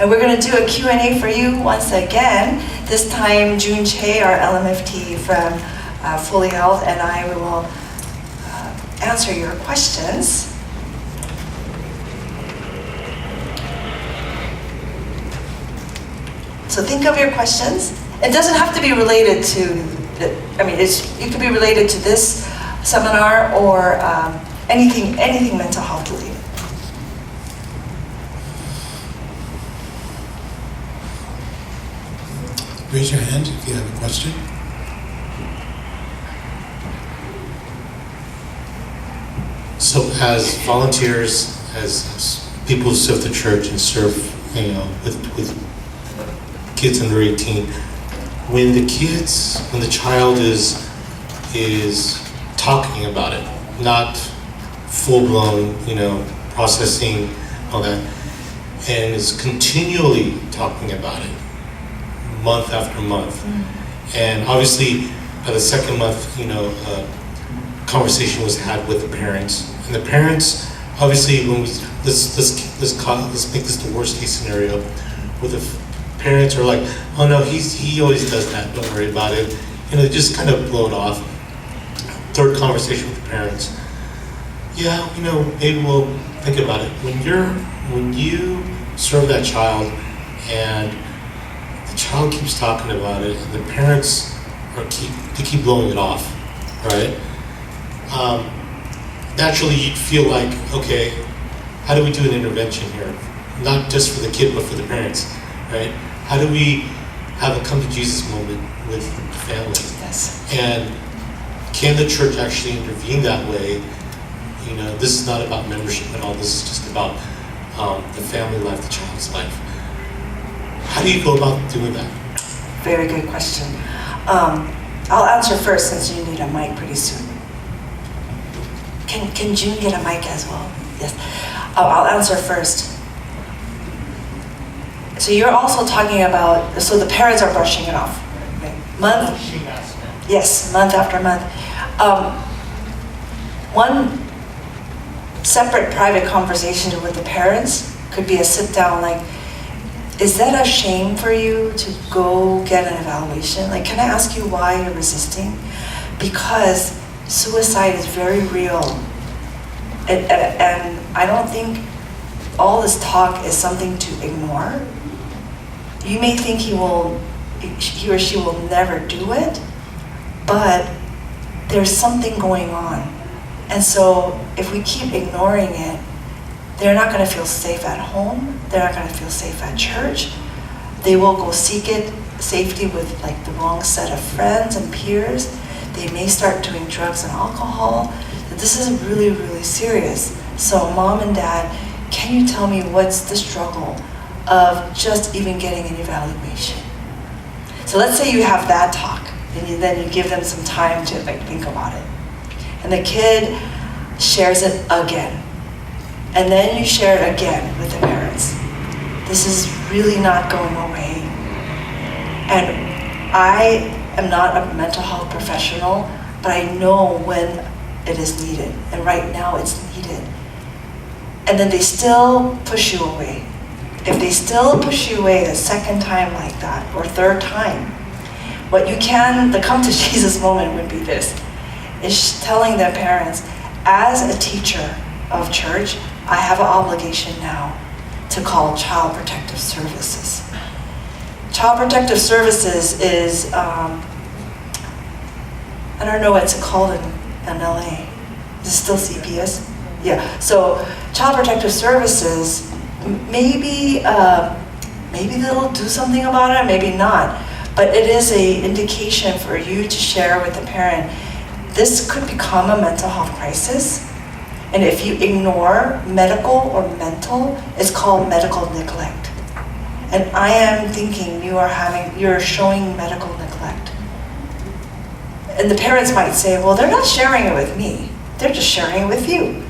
And we're going to do a Q&A for you once again. This time, Chay, our LMFT from Fully Health, and I will answer your questions. So think of your questions. It doesn't have to be related to, it could be related to this seminar or anything mental health related. Raise your hand if you have a question. So as volunteers, as people who serve the church and serve, with kids under 18, when the child is talking about it, not full-blown, processing all that, and is continually talking about it, month after month. And obviously, by the second month, conversation was had with the parents. And the parents, obviously, when let's make this the worst case scenario, where the parents are like, oh no, he always does that, don't worry about it. They just kind of blow it off. Third conversation with the parents. Yeah, maybe we'll think about it. When you serve that child and the child keeps talking about it and the parents keep blowing it off, right? Naturally you'd feel like, okay, how do we do an intervention here? Not just for the kid, but for the parents, right? How do we have a come to Jesus moment with the family? Yes. And can the church actually intervene that way? This is not about membership at all. This is just about the family life, the child's life. How do you go about doing that? Very good question. I'll answer first since you need a mic pretty soon. Can June get a mic as well? Yes. I'll answer first. So you're also talking about, so the parents are brushing it off. Right? Month after month. One separate private conversation with the parents could be a sit down, like, is that a shame for you to go get an evaluation? Like, can I ask you why you're resisting? Because suicide is very real. And I don't think all this talk is something to ignore. You may think he or she will never do it, but there's something going on. And so if we keep ignoring it, they're not going to feel safe at home. They're not going to feel safe at church. They will go seek safety with the wrong set of friends and peers. They may start doing drugs and alcohol. This is really, really serious. So mom and dad, can you tell me what's the struggle of just even getting an evaluation? So let's say you have that talk, and then you give them some time to think about it. And the kid shares it again. And then you share it again with the parents. This is really not going away. And I am not a mental health professional, but I know when it is needed. And right now it's needed. And then they still push you away. If they still push you away a second time like that, or third time, the come to Jesus moment would be this, is telling their parents, as a teacher of church, I have an obligation now to call Child Protective Services. Child Protective Services is, I don't know what it's called in LA. Is it still CPS? Yeah, so Child Protective Services, maybe they'll do something about it, maybe not. But it is an indication for you to share with the parent. This could become a mental health crisis. And if you ignore medical or mental, it's called medical neglect. And I am thinking you're showing medical neglect. And the parents might say, well, they're not sharing it with me. They're just sharing it with you.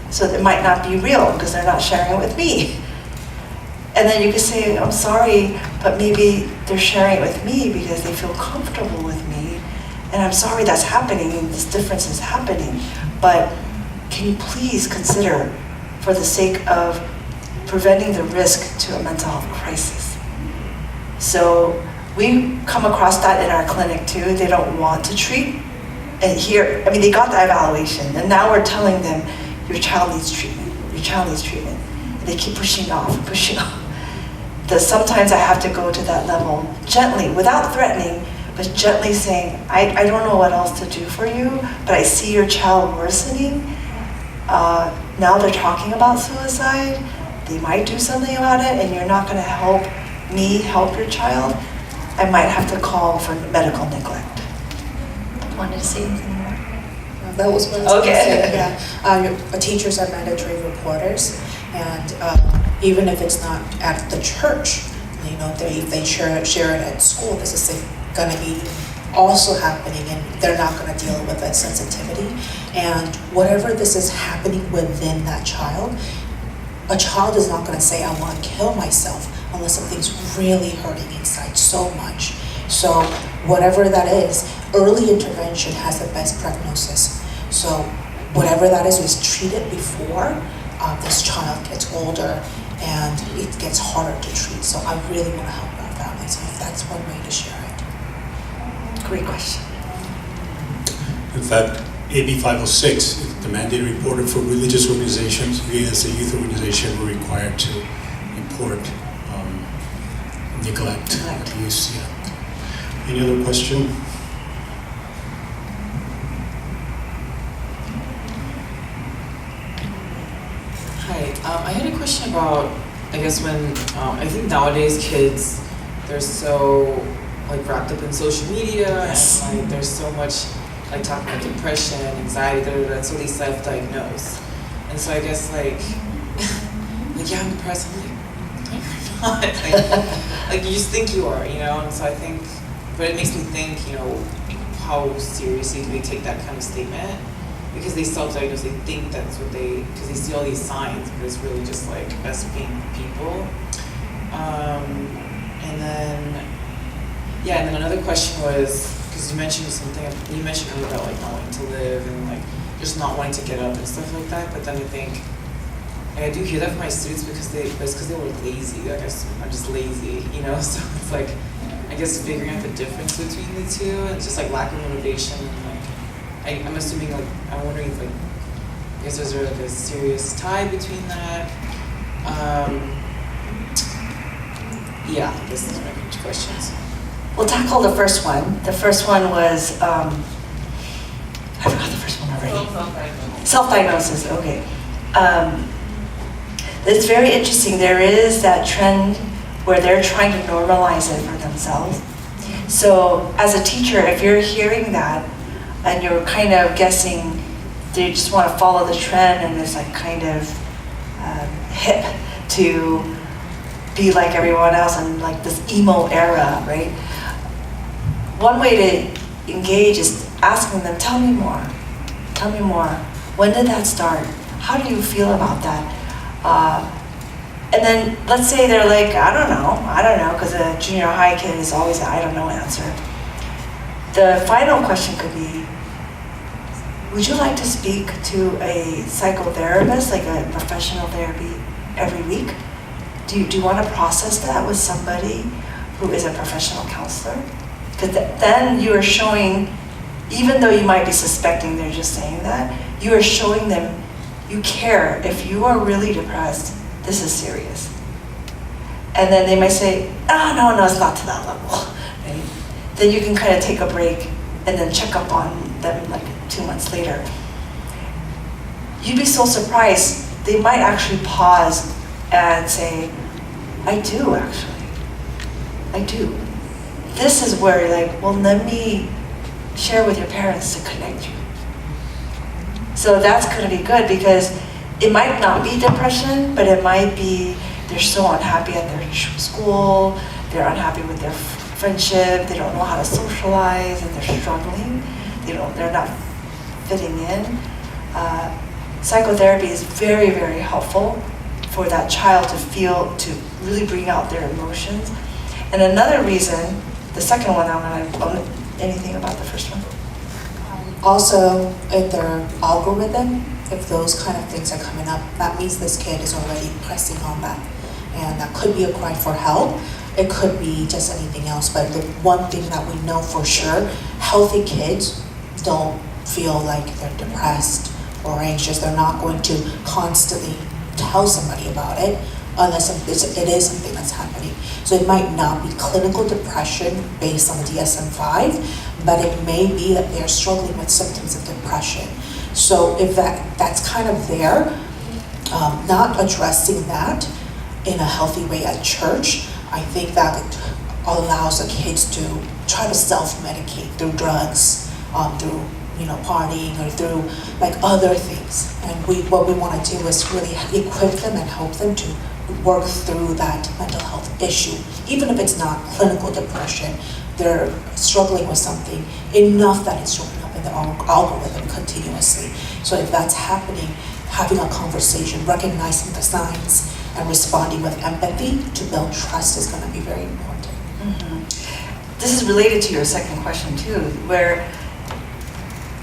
So it might not be real because they're not sharing it with me. And then you could say, I'm sorry, but maybe they're sharing it with me because they feel comfortable with me. And I'm sorry that's happening and this difference is happening. But can you please consider, for the sake of preventing the risk to a mental health crisis. So we come across that in our clinic too. They don't want to treat. And here, I mean, they got the evaluation, and now we're telling them, your child needs treatment, your child needs treatment. And they keep pushing off, pushing off. Sometimes I have to go to that level, gently, without threatening, but gently saying, I don't know what else to do for you, but I see your child worsening. Now they're talking about suicide. They might do something about it, and you're not gonna help me help your child. I might have to call for medical neglect. Wanted to say anything more? That was what I was going to say, yeah. Teachers are mandatory reporters, and even if it's not at the church, if they share it at school, this is going to be also happening, and they're not going to deal with that sensitivity. And whatever this is happening within that child, a child is not going to say, I want to kill myself, unless something's really hurting inside so much. So whatever that is, early intervention has the best prognosis. So whatever that is treat it before this child gets older and it gets harder to treat. So I really want to help our families if that's one way to share it. Great question. In fact, AB 506, the mandate reported for religious organizations, we as a youth organization were required to report neglect, abuse. Yeah. Any other question? Hi, I had a question about, I guess when, I think nowadays kids, they're so wrapped up in social media, Yes. and there's so much talking about depression, anxiety, so they self-diagnose. And so I guess yeah, I'm depressed. I'm like, no, you're not. You just think you are, and so I think, but it makes me think, how seriously do they take that kind of statement? Because they self-diagnose, they think that's what because they see all these signs, but it's really just us being people. And then another question was, because you mentioned earlier about not wanting to live and just not wanting to get up and stuff like that, but then I think, I do hear that from my students because they were lazy. I guess I'm just lazy, so it's I guess figuring out the difference between the two, and just lack of motivation, and I'm assuming I'm wondering if I guess there's a serious tie between that. Yeah, I guess those are my questions. We'll tackle the first one. The first one was, I forgot the first one already. Self-diagnosis, okay. It's very interesting. There is that trend where they're trying to normalize it for themselves. So as a teacher, if you're hearing that and you're kind of guessing, do you just want to follow the trend and it's kind of hip to be like everyone else and this emo era, right? One way to engage is asking them, tell me more. Tell me more. When did that start? How do you feel about that? And then let's say they're I don't know, because a junior high kid is always an I don't know answer. The final question could be, would you like to speak to a psychotherapist, a professional therapy every week? Do you want to process that with somebody who is a professional counselor? Because then you are showing, even though you might be suspecting they're just saying that, you are showing them you care. If you are really depressed, this is serious. And then they might say, oh, no, it's not to that level. Right? Then you can kind of take a break and then check up on them 2 months later. You'd be so surprised. They might actually pause and say, I do actually. I do. This is where well, let me share with your parents to connect you. So that's going to be good because it might not be depression, but it might be they're so unhappy at their school, they're unhappy with their friendship, they don't know how to socialize, and they're struggling. They're not fitting in. Psychotherapy is very, very helpful for that child to really bring out their emotions. And another reason, the second one, anything about the first one? Also, in their algorithm, if those kind of things are coming up, that means this kid is already pressing on that. And that could be a cry for help. It could be just anything else. But the one thing that we know for sure, healthy kids don't feel like they're depressed or anxious. They're not going to constantly tell somebody about it unless it is something that's happening. So it might not be clinical depression based on the DSM-5, but it may be that they're struggling with symptoms of depression. So if that's kind of there, not addressing that in a healthy way at church, I think that allows the kids to try to self-medicate through drugs, through partying, or through like other things. And what we want to do is really equip them and help them to work through that mental health issue. Even if it's not clinical depression, they're struggling with something enough that it's showing up in their algorithm continuously. So if that's happening, having a conversation, recognizing the signs, and responding with empathy to build trust is going to be very important. Mm-hmm. This is related to your second question too, where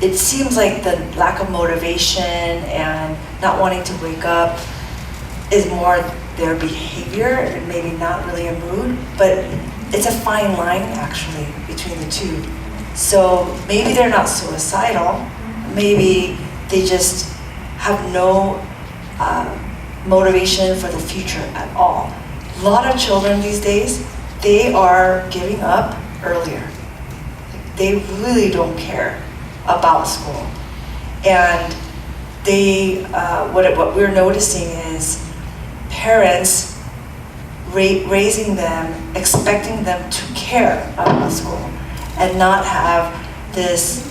it seems like the lack of motivation and not wanting to wake up is more their behavior and maybe not really a mood, but it's a fine line actually between the two. So maybe they're not suicidal, maybe they just have no motivation for the future at all. A lot of children these days, they are giving up earlier. They really don't care about school. And they, what we're noticing is parents raising them, expecting them to care about school and not have this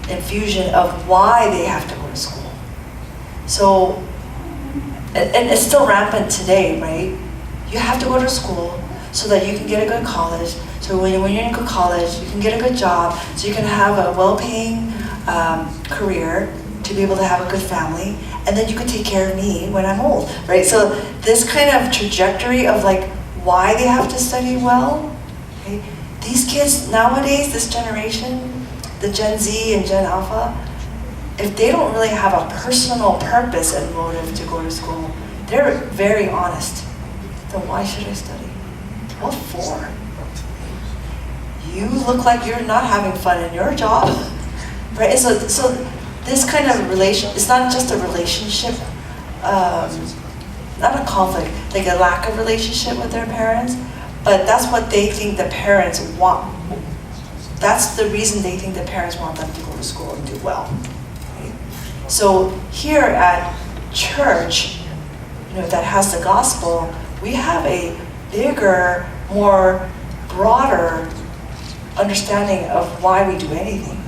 infusion of why they have to go to school. So, and it's still rampant today, right? You have to go to school so that you can get a good college. So when you're in good college, you can get a good job, so you can have a well-paying career to be able to have a good family, and then you can take care of me when I'm old, right? So this kind of trajectory of like why they have to study well, okay? These kids nowadays, this generation, the Gen Z and Gen Alpha, if they don't really have a personal purpose and motive to go to school, they're very honest. Then why should I study? What for? You look like you're not having fun in your job, right? And so this kind of it's not just a relationship, not a conflict, like a lack of relationship with their parents, but that's what they think the parents want. That's the reason they think the parents want them to go to school and do well. Right? So here at church, that has the gospel, we have a bigger, more broader understanding of why we do anything.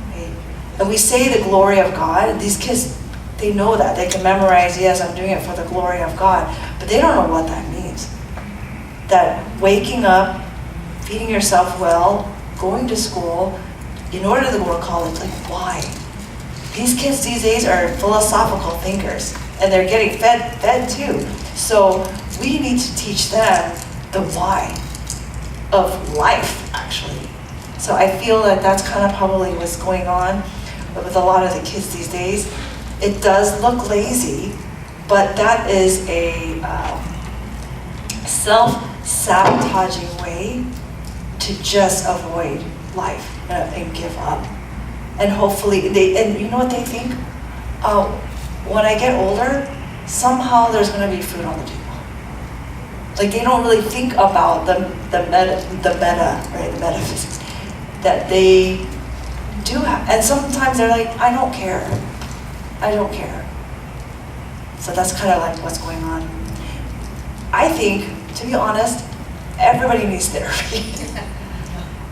Right? And we say the glory of God. These kids, they know that. They can memorize, yes, I'm doing it for the glory of God. But they don't know what that means. That waking up, feeding yourself well, going to school, in order to go to college, like why? These kids these days are philosophical thinkers, and they're getting fed too. So we need to teach them the why of life, actually. So I feel that that's kind of probably what's going on with a lot of the kids these days. It does look lazy, but that is a self-sabotaging way to just avoid life and give up. And hopefully, and you know what they think? When I get older, somehow there's going to be food on the table. Like they don't really think about the meta, right? The metaphysics that they do have. And sometimes they're like, I don't care. So that's kind of like what's going on. I think, to be honest, everybody needs therapy.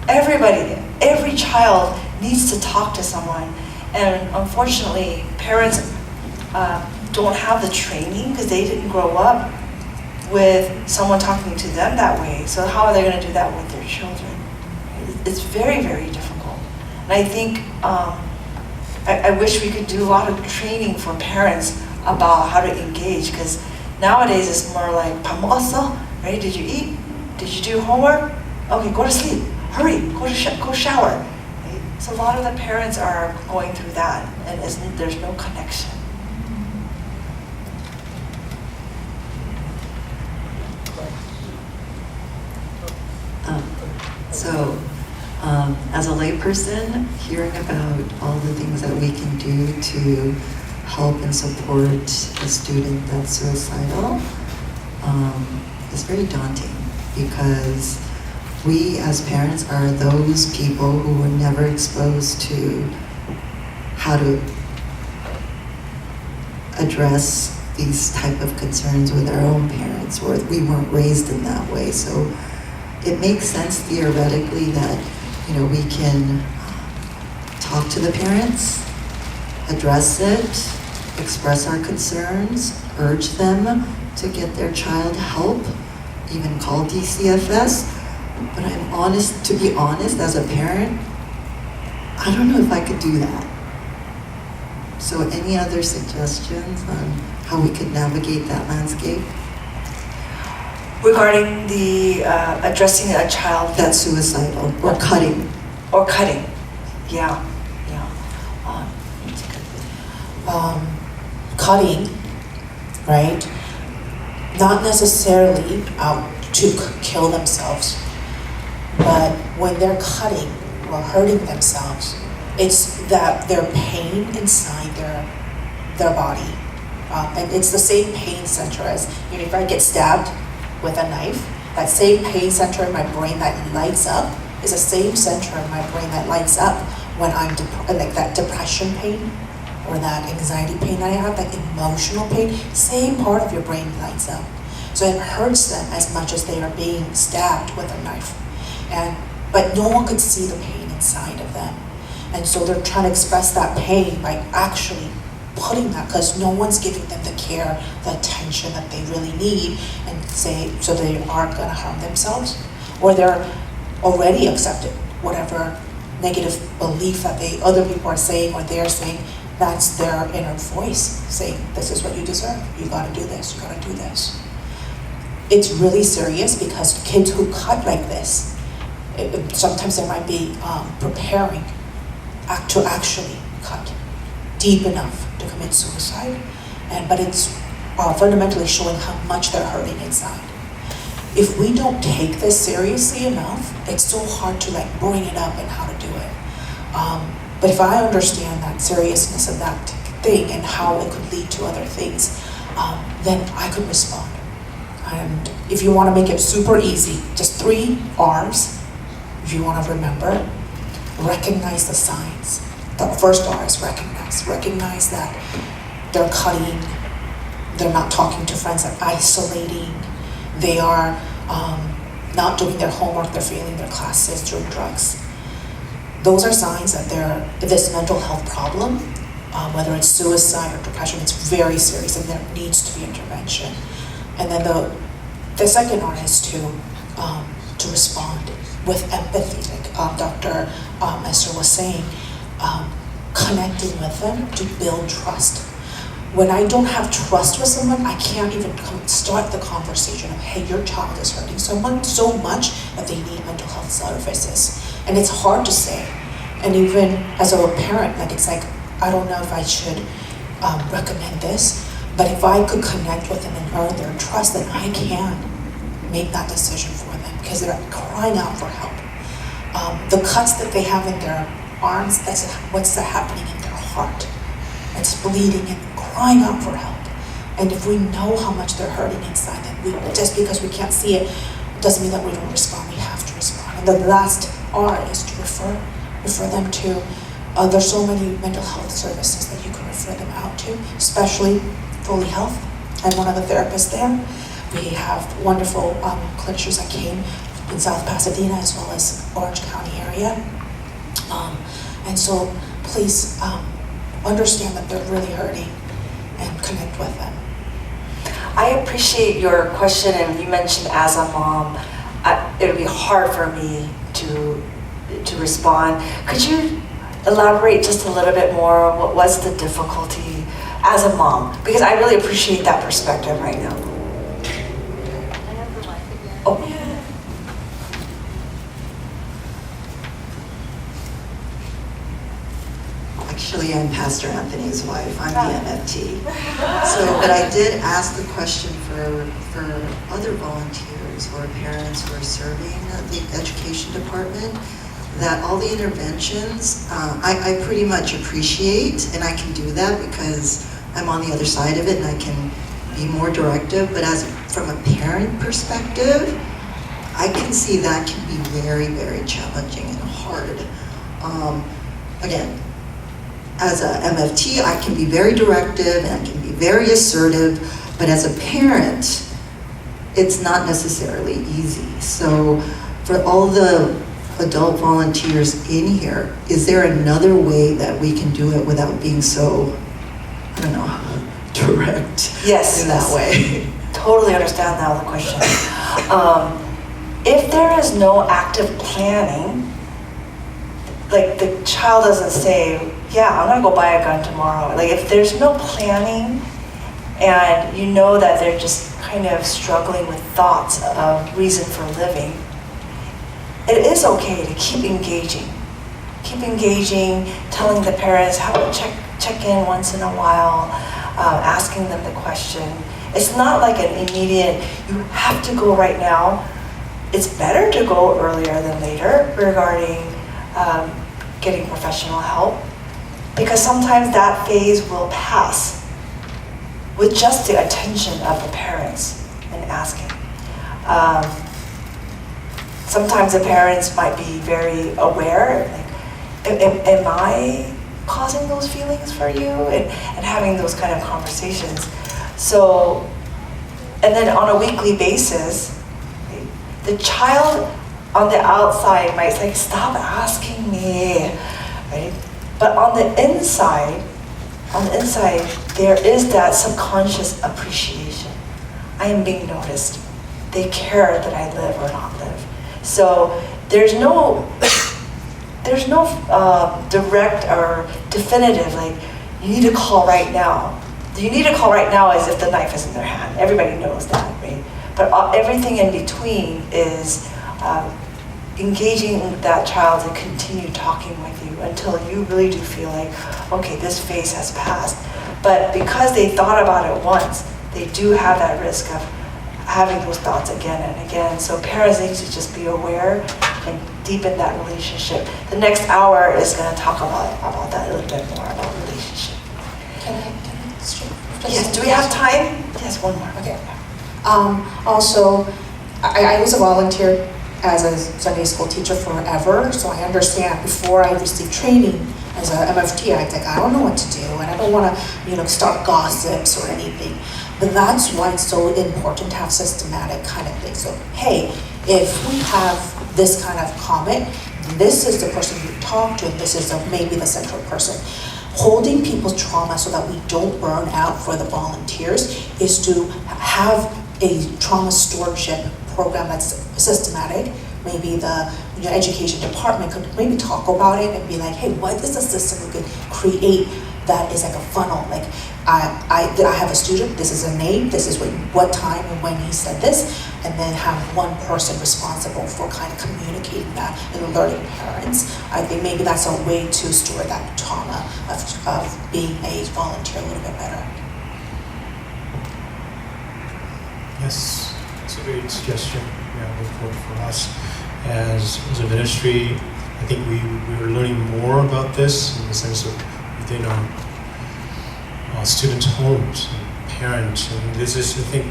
Every child needs to talk to someone. And unfortunately, parents don't have the training because they didn't grow up with someone talking to them that way. So how are they going to do that with their children? It's very, very difficult. And I think, I wish we could do a lot of training for parents about how to engage, because nowadays it's more like, pamosa, right? Did you eat? Did you do homework? Okay, go to sleep. Hurry, go shower. Right? So a lot of the parents are going through that, and there's no connection. As a layperson, hearing about all the things that we can do to help and support a student that's suicidal is very daunting, because we as parents are those people who were never exposed to how to address these type of concerns with our own parents, or we weren't raised in that way. So it makes sense theoretically that, you know, we can talk to the parents, address it, express our concerns, urge them to get their child help, even call DCFS. But to be honest, as a parent, I don't know if I could do that. So any other suggestions on how we could navigate that landscape? Regarding the addressing a child That's suicidal or cutting. or cutting, yeah. Cutting, right? Not necessarily out to kill themselves, but when they're cutting or hurting themselves, it's that their pain inside their body, and it's the same pain center as, you know, if I get stabbed with a knife, that same pain center in my brain that lights up is the same center in my brain that lights up when I'm like that depression pain or that anxiety pain that I have, that emotional pain. Same part of your brain lights up, so it hurts them as much as they are being stabbed with a knife. But no one could see the pain inside of them, and so they're trying to express that pain by actually putting that, because no one's giving them the care, the attention that they really need, and say, so they aren't going to harm themselves, or they're already accepted whatever negative belief that other people are saying or they're saying. That's their inner voice saying, this is what you deserve, you got to do this, you got to do this. It's really serious, because kids who cut like this, sometimes they might be preparing to actually cut deep enough to commit suicide, but it's fundamentally showing how much they're hurting inside. If we don't take this seriously enough, it's so hard to like bring it up and how to do it. But if I understand that seriousness of that thing and how it could lead to other things, then I could respond. And if you want to make it super easy, just 3 R's, if you want to remember, recognize the signs. The first R is recognize. Recognize that they're cutting, they're not talking to friends, they're isolating, they are not doing their homework, they're failing their classes, doing drugs. Those are signs that this mental health problem, whether it's suicide or depression, it's very serious and there needs to be intervention. And then the second one is to respond with empathy, like Dr. Esther was saying, connecting with them to build trust. When I don't have trust with someone, I can't even start the conversation of, hey, your child is hurting someone so much that they need mental health services. And it's hard to say. And even as a parent, like it's like, I don't know if I should recommend this, but if I could connect with them and earn their trust, then I can make that decision for them, because they're crying out for help. The cuts that they have in their arms, that's what's happening in their heart. It's bleeding and crying out for help. And if we know how much they're hurting inside, then just because we can't see it doesn't mean that we don't respond. We have to respond. And the last R is to refer them to, there's so many mental health services that you can refer them out to, especially Fully Health. I'm one of the therapists there. We have wonderful clinicians that came in South Pasadena as well as Orange County area. And so please understand that they're really hurting and connect with them. I appreciate your question, and you mentioned as a mom, it would be hard for me to respond. Could you elaborate just a little bit more? What was the difficulty as a mom? Because I really appreciate that perspective right now. Oh. Randy, I'm Pastor Anthony's wife. I'm the MFT. But I did ask the question for other volunteers or parents who are serving the education department, that all the interventions, I pretty much appreciate, and I can do that because I'm on the other side of it and I can be more directive, but from a parent perspective, I can see that can be very, very challenging and hard. Again, as a MFT, I can be very directive and I can be very assertive, but as a parent, it's not necessarily easy. So for all the adult volunteers in here, is there another way that we can do it without being so, I don't know, direct Yes, in that way? Totally understand now the question. If there is no active planning, like the child doesn't say, yeah, I'm gonna go buy a gun tomorrow. Like if there's no planning and you know that they're just kind of struggling with thoughts of reason for living, it is okay to keep engaging. Keep engaging, telling the parents how to check in once in a while, asking them the question. It's not like an immediate, you have to go right now. It's better to go earlier than later regarding getting professional help, because sometimes that phase will pass with just the attention of the parents and asking. Sometimes the parents might be very aware, like, am I causing those feelings for you? And having those kind of conversations. So, and then on a weekly basis, the child on the outside might say, stop asking me, right? But on the inside, there is that subconscious appreciation. I am being noticed. They care that I live or not live. So there's no direct or definitive, like, you need to call right now. You need to call right now as if the knife is in their hand. Everybody knows that, right? But everything in between is engaging that child to continue talking with you until you really do feel like, okay, this phase has passed. But because they thought about it once, they do have that risk of having those thoughts again and again. So parents need to just be aware and deepen that relationship. The next hour is going to talk about that a little bit more, about relationship. Yes, do we have time? Yes, one more. Okay. Also, I was a volunteer as a Sunday school teacher forever, so I understand before I received training as a MFT, I think I don't know what to do, and I don't want to, start gossips or anything. But that's why it's so important to have systematic kind of thing. So, hey, if we have this kind of comment, this is the person you talk to, and this is maybe the central person. Holding people's trauma so that we don't burn out for the volunteers is to have a trauma stewardship program that's systematic. Maybe the education department could maybe talk about it and be like, hey, what is the system we could create that is like a funnel? Like, I have a student, this is a name, this is what time and when he said this, and then have one person responsible for kind of communicating that and alerting parents. I think maybe that's a way to store that trauma of being a volunteer a little bit better. Yes, it's a great suggestion. For us as a ministry, I think we were learning more about this in the sense of within our students' homes and parents, and this is I think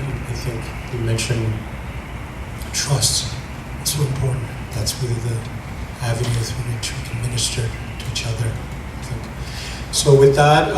you mentioned trust. It's so important. That's really the avenue through which we can minister to each other, I think. So with that,